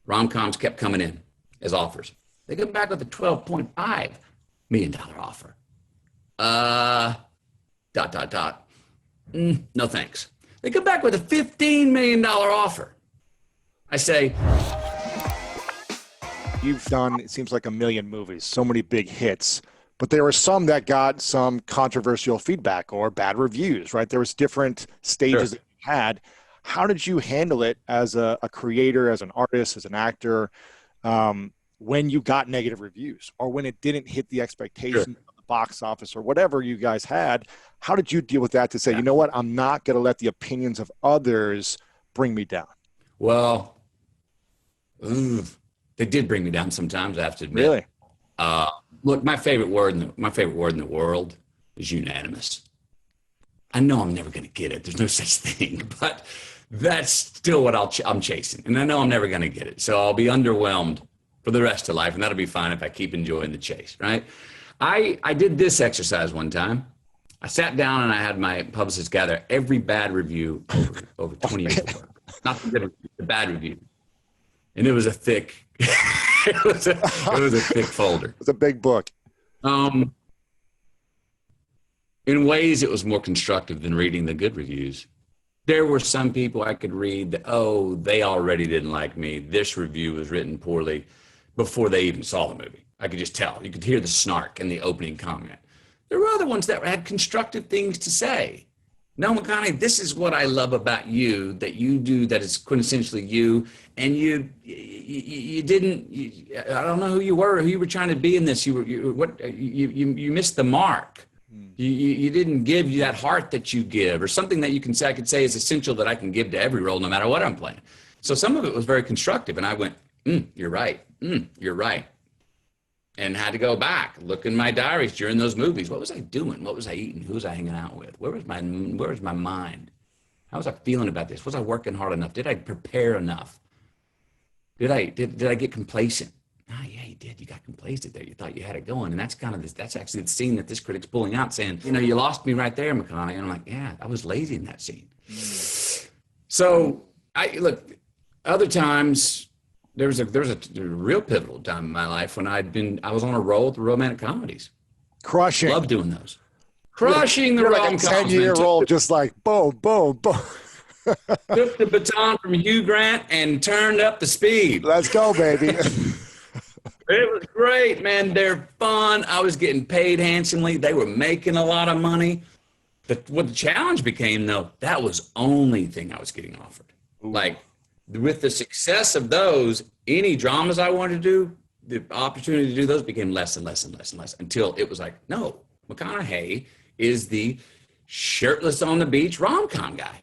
Rom-coms kept coming in as offers. They come back with a $12.5 million offer. No thanks. They come back with a $15 million offer. I say, you've done, it seems like, a million movies, so many big hits, but there were some that got some controversial feedback or bad reviews, right? There was different stages that you had. How did you handle it as a creator, as an artist, as an actor, when you got negative reviews or when it didn't hit the expectations of the box office or whatever you guys had? How did you deal with that to say, you know what, I'm not going to let the opinions of others bring me down? Well, they did bring me down sometimes, I have to admit. Really? Look, my favorite word in the world is unanimous. I know I'm never going to get it. There's no such thing, but that's still what I'm chasing. And I know I'm never going to get it. So I'll be underwhelmed for the rest of life. And that'll be fine if I keep enjoying the chase, right? I did this exercise one time. I sat down and I had my publicist gather every bad review over 20 years of work. Not the good review, the bad review. And it was a thick, it was a thick folder. It was a big book. In ways, it was more constructive than reading the good reviews. There were some people I could read that, oh, they already didn't like me. This review was written poorly before they even saw the movie. I could just tell. You could hear the snark in the opening comment. There were other ones that had constructive things to say. No, McConaughey, this is what I love about you, that you do, that is quintessentially you. And you didn't, I don't know who you were trying to be in this. You missed the mark. You didn't give you that heart that you give, or something that I could say is essential that I can give to every role, no matter what I'm playing. So some of it was very constructive. And I went, you're right. You're right. And had to go back, look in my diaries during those movies. What was I doing? What was I eating? Who was I hanging out with? Where was my mind? How was I feeling about this? Was I working hard enough? Did I prepare enough? Did I get complacent? Oh, yeah, you did. You got complacent there. You thought you had it going. And that's that's actually the scene that this critic's pulling out, saying, you lost me right there, McConaughey. And I'm like, yeah, I was lazy in that scene. So look, other times, there was a real pivotal time in my life when I was on a roll with the romantic comedies. Crushing. Love doing those. Crushing the rom-coms. Like a 10-year-old, just like boom, boom, boom. Took the baton from Hugh Grant and turned up the speed. Let's go, baby. It was great, man. They're fun. I was getting paid handsomely. They were making a lot of money. What the challenge became, though, that was only thing I was getting offered. Ooh. Like, with the success of those, any dramas I wanted to do, the opportunity to do those became less and less and less and less, until it was like, no, McConaughey is the shirtless on the beach rom-com guy.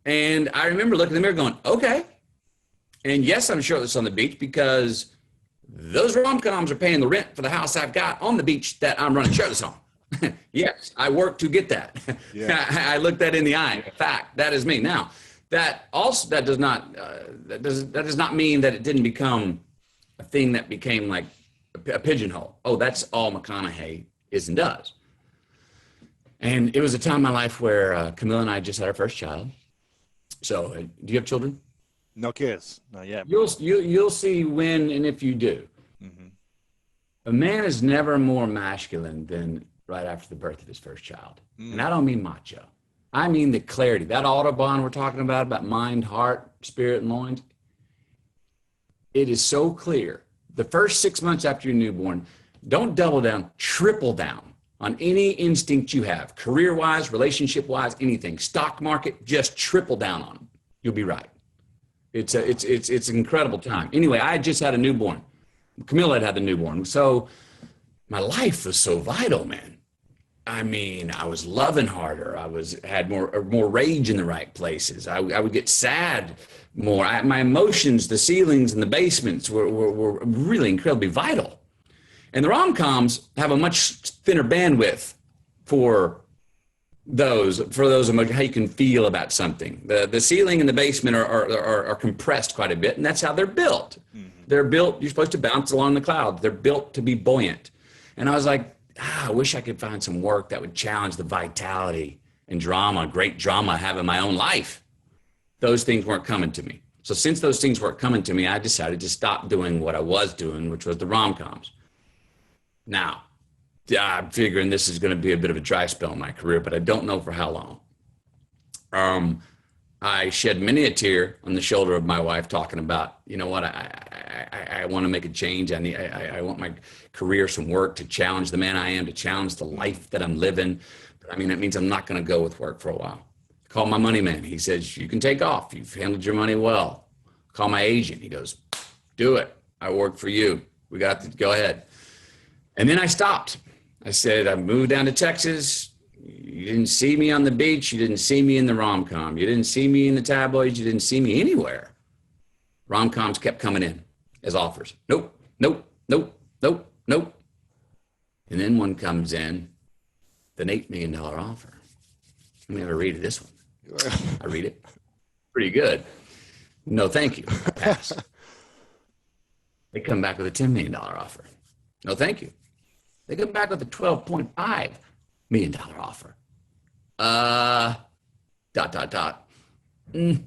And I remember looking in the mirror going, okay. And yes, I'm shirtless on the beach because those rom-coms are paying the rent for the house I've got on the beach that I'm running shirtless on. Yes, I worked to get that. Yeah. I looked that in the eye. In fact, that is me. Now, that does not mean that it didn't become a thing that became like a pigeonhole. Oh, that's all McConaughey is and does. And it was a time in my life where Camilla and I just had our first child. So, do you have children? No kids, not yet. You'll see when and if you do. Mm-hmm. A man is never more masculine than right after the birth of his first child, and I don't mean macho. I mean the clarity, that Autobahn we're talking about mind, heart, spirit, and loins. It is so clear. The first 6 months after your newborn, don't double down, triple down on any instinct you have, career-wise, relationship-wise, anything. Stock market, just triple down on them. You'll be right. It's an incredible time. Anyway, I had just had a newborn. Camilla had the newborn. So my life was so vital, man. I mean, I was loving harder. I had more rage in the right places. I would get sad more. My emotions, the ceilings and the basements were really incredibly vital. And the rom-coms have a much thinner bandwidth for those emotions, how you can feel about something. The ceiling and the basement are compressed quite a bit, and that's how they're built. Mm-hmm. They're built, you're supposed to bounce along the clouds. They're built to be buoyant. And I was like, I wish I could find some work that would challenge the vitality and great drama I have in my own life. Those things weren't coming to me. So since those things weren't coming to me, I decided to stop doing what I was doing, which was the rom-coms. Now, I'm figuring this is going to be a bit of a dry spell in my career, but I don't know for how long. I shed many a tear on the shoulder of my wife talking about, you know what, I want to make a change. I want my career, some work to challenge the man I am, to challenge the life that I'm living. But I mean, that means I'm not going to go with work for a while. I call my money man. He says, you can take off. You've handled your money well. I call my agent. He goes, do it. I work for you. We got to go ahead. And then I stopped. I said, I moved down to Texas. You didn't see me on the beach. You didn't see me in the rom-com. You didn't see me in the tabloids. You didn't see me anywhere. Rom-coms kept coming in as offers. Nope, nope, nope, nope, nope. And then one comes in, an $8 million offer. I'm going to read this one. I read it. Pretty good. No, thank you. Pass. They come back with a $10 million offer. No, thank you. They come back with a $12.5 million offer.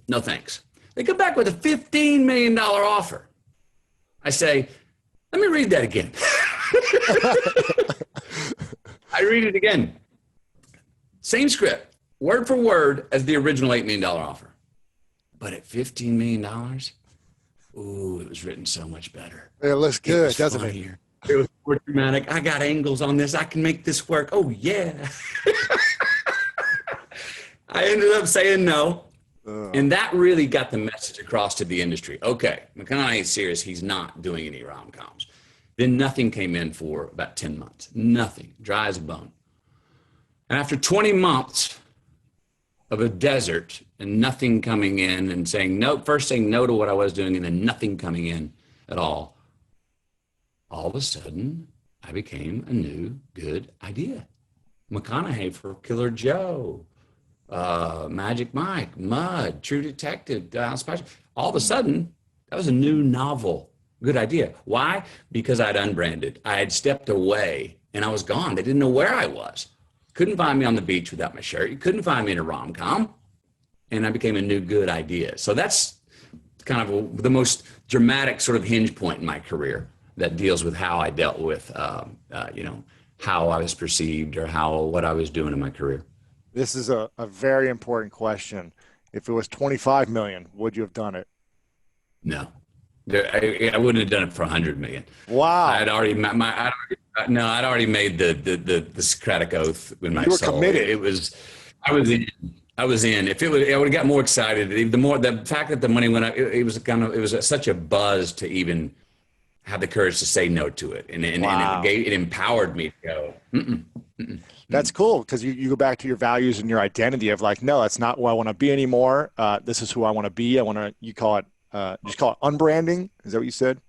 No, thanks. They come back with a $15 million offer. I say, let me read that again. I read it again. Same script, word for word as the original $8 million offer. But at $15 million, ooh, it was written so much better. It looks good, doesn't it? It was more dramatic. I got angles on this. I can make this work. Oh, yeah. I ended up saying no. And that really got the message across to the industry. Okay, McConaughey is serious. He's not doing any rom-coms. Then nothing came in for about 10 months. Nothing. Dry as a bone. And after 20 months of a desert and nothing coming in and saying no, first saying no to what I was doing and then nothing coming in at all of a sudden, I became a new good idea. McConaughey for Killer Joe, Magic Mike, Mud, True Detective, all of a sudden, that was a new novel, good idea. Why? Because I'd unbranded. I had stepped away and I was gone. They didn't know where I was. Couldn't find me on the beach without my shirt. You couldn't find me in a rom-com. And I became a new good idea. So that's kind of the most dramatic sort of hinge point in my career that deals with how I dealt with, how I was perceived or what I was doing in my career. This is a very important question. If it was 25 million, would you have done it? No, I wouldn't have done it for 100 million. Wow. I'd already made the Socratic oath with my soul. You were committed. I was in. If it would, I would have got more excited. The fact that the money went up, it was such a buzz to even have the courage to say no to it. And it empowered me to go, That's cool, because you go back to your values and your identity of like, no, that's not who I want to be anymore. This is who I want to be. You call it unbranding. Is that what you said?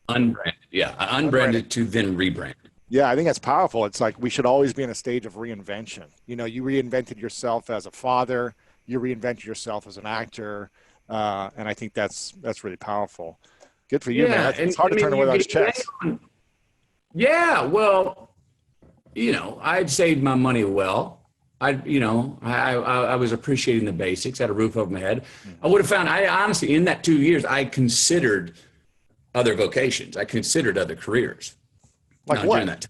Unbranded. Yeah. Unbranded to then rebrand. Yeah, I think that's powerful. It's like we should always be in a stage of reinvention. You know, you reinvented yourself as a father, you reinvented yourself as an actor. And I think that's really powerful. Good for you, man. It's hard to turn away those checks. Yeah, well, I'd saved my money well. I was appreciating the basics, had a roof over my head. I would have found, honestly, in that 2 years, I considered other vocations. I considered other careers. Like what? During that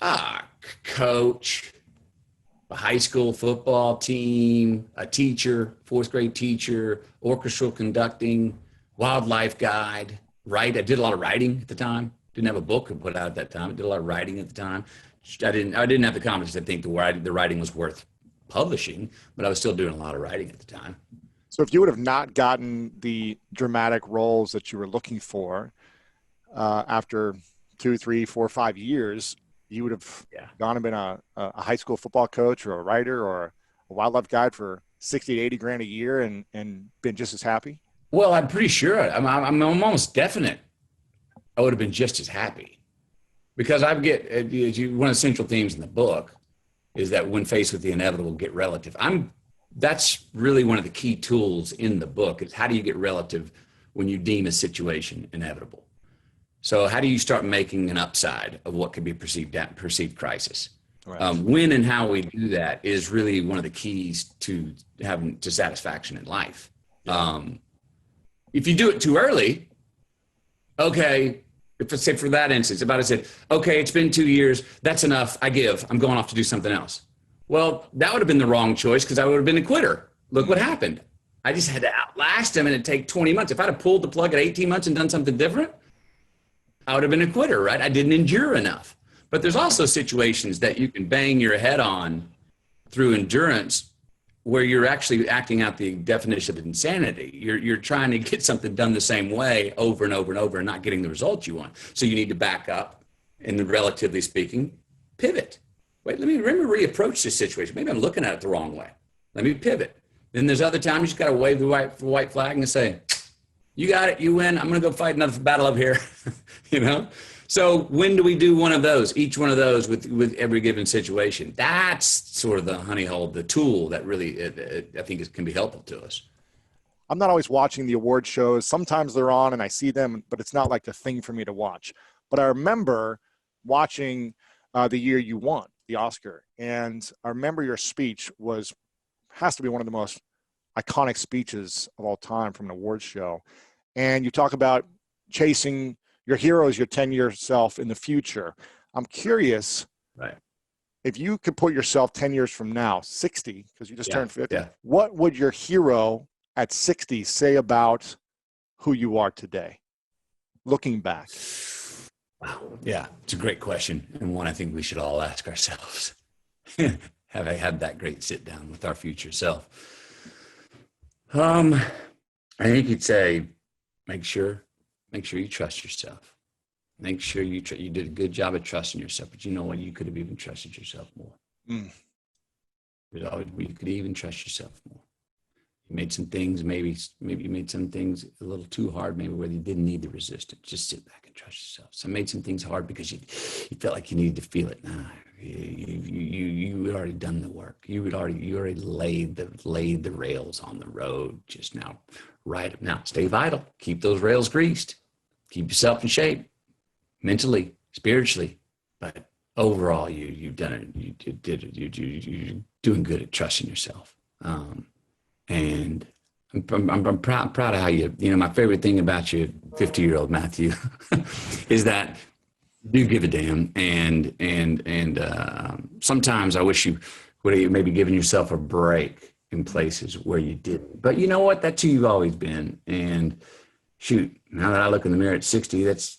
time. Coach, a high school football team, a teacher, fourth grade teacher, orchestral conducting, wildlife guide, I did a lot of writing at the time. Didn't have a book to put out at that time. I did a lot of writing at the time. I didn't have the confidence to think the writing was worth publishing, but I was still doing a lot of writing at the time. So if you would have not gotten the dramatic roles that you were looking for after 2, 3, 4, 5 years, you would have gone and been a high school football coach or a writer or a wildlife guide for 60 to 80 grand a year and been just as happy? Well, I'm pretty sure. I'm almost definite. I would have been just as happy, because one of the central themes in the book is that when faced with the inevitable, get relative. That's really one of the key tools in the book is how do you get relative when you deem a situation inevitable? So how do you start making an upside of what could be perceived crisis? Right. When and how we do that is really one of the keys to satisfaction in life. Yeah. If you do it too early, okay, if I say for that instance, if I had said, okay, it's been 2 years, that's enough, I give, I'm going off to do something else. Well, that would have been the wrong choice because I would have been a quitter. Look what happened. I just had to outlast him and it'd take 20 months. If I'd have pulled the plug at 18 months and done something different, I would have been a quitter, right? I didn't endure enough. But there's also situations that you can bang your head on through endurance where you're actually acting out the definition of insanity. You're trying to get something done the same way over and over and over and not getting the results you want. So you need to back up and, relatively speaking, pivot. Wait, let me reapproach this situation. Maybe I'm looking at it the wrong way. Let me pivot. Then there's other times you just got to wave the white flag and say, you got it, you win. I'm going to go fight another battle up here. You know? So when do we do one of those, each one of those with every given situation? That's sort of the honey hole, the tool that really, I think can be helpful to us. I'm not always watching the award shows. Sometimes they're on and I see them, but it's not like the thing for me to watch. But I remember watching the year you won the Oscar. And I remember your speech has to be one of the most iconic speeches of all time from an awards show. And you talk about chasing your heroes, your 10-year self in the future. I'm curious, right, if you could put yourself 10 years from now, 60, because you just turned 50, yeah. What would your hero at 60 say about who you are today, looking back? Wow. Yeah, it's a great question, and one I think we should all ask ourselves. Have I had that great sit down with our future self? I think you'd say, make sure you trust yourself. Make sure you did a good job of trusting yourself, but you know what? You could have even trusted yourself more. You could even trust yourself more. You made some things, maybe you made some things a little too hard, maybe where you didn't need the resistance. Just sit back and trust yourself. So made some things hard because you felt like you needed to feel it. Nah, you had already done the work. You already laid the rails on the road. Just now, right now, stay vital. Keep those rails greased. Keep yourself in shape, mentally, spiritually. But overall, you've done it. You did it. You're doing good at trusting yourself. And I'm proud of how my favorite thing about you, 50-year-old Matthew, is that you do give a damn. And sometimes I wish you would have maybe given yourself a break in places where you didn't. But you know what? That's who you've always been. And shoot, now that I look in the mirror at 60, that's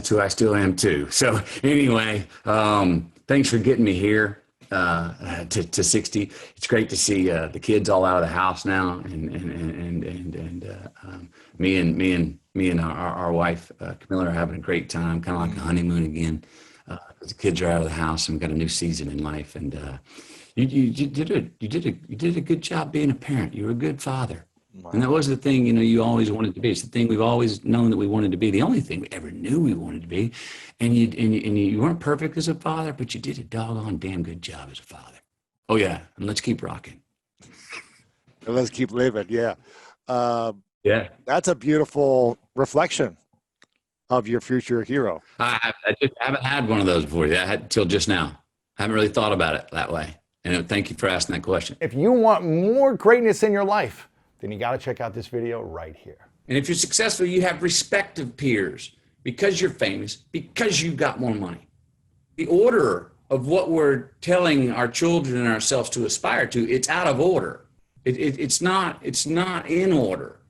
who I still am too. So anyway, thanks for getting me here. To 60. It's great to see the kids all out of the house now, and me and our wife Camilla are having a great time, kind of like a honeymoon again. The kids are out of the house and we've got a new season in life. And you did a good job being a parent. You were a good father. Wow. And that was the thing, you always wanted to be. It's the thing we've always known that we wanted to be. The only thing we ever knew we wanted to be. And you weren't perfect as a father, but you did a doggone damn good job as a father. Oh yeah, and let's keep rocking. Let's keep living. Yeah. Yeah. That's a beautiful reflection of your future hero. I just haven't had one of those before. Yeah, I had till just now. I haven't really thought about it that way. And thank you for asking that question. If you want more greatness in your life, then you got to check out this video right here. And if you're successful, you have respect of peers because you're famous, because you've got more money. The order of what we're telling our children and ourselves to aspire to, it's out of order. It's not in order.